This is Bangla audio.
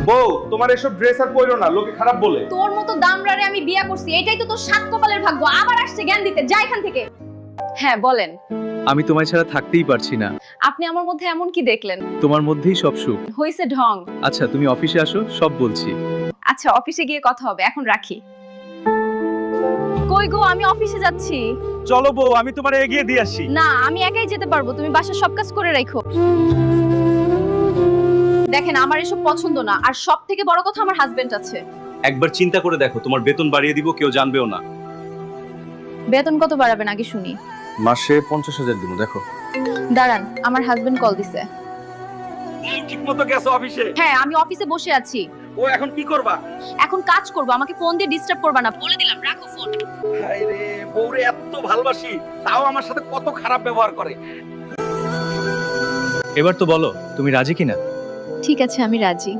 বউ তোমার এসব ড্রেস আর পরো না, লোকে খারাপ বলে। তোর মতো দামরারে আমি বিয়ে করছি, এটাই তো তোর সাত কপালের ভাগ্য। আবার আসছে জ্ঞান দিতে, যা এখান থেকে। হ্যাঁ বলেন। আমি তোমায় ছাড়া থাকতেই পারছি না। আপনি আমার মধ্যে এমন কি দেখলেন? তোমার মধ্যেই সব সুখ। হইছে ঢং। আচ্ছা তুমি অফিসে আসো, সব বলছি। আচ্ছা অফিসে গিয়ে কথা হবে, এখন রাখি। কই গো, আমি অফিসে যাচ্ছি। চলো বউ, আমি তোমার এগিয়ে দিয়ে আসি। না আমি একাই যেতে পারবো, তুমি বাসার সব কাজ করে রাখো। দেখেন আমার এসব পছন্দ না, আর সব থেকে বড় কথা আমার হাজবেন্ড আছে। একবার চিন্তা করে দেখো, তোমার বেতন বাড়িয়ে দিব, কেউ জানবেও না। বেতন কত বাড়াবেন আগে শুনি। মাসে 50,000 দিব, দেখো। দাঁড়ান, আমার হাজবেন্ড কল দিছে। ঠিক মতো গেছো অফিসে? হ্যাঁ আমি অফিসে বসে আছি। ও এখন কি করবা? এখন কাজ করব, আমাকে ফোন দিয়ে ডিস্টার্ব করবা না, বলে দিলাম। রাখো ফোন। হায় রে, বউরে এত ভালোবাসি, তাও আমার সাথে কত খারাপ ব্যবহার করে। এবার তো বলো তুমি রাজি কিনা। ঠিক আছে আমি রাজি।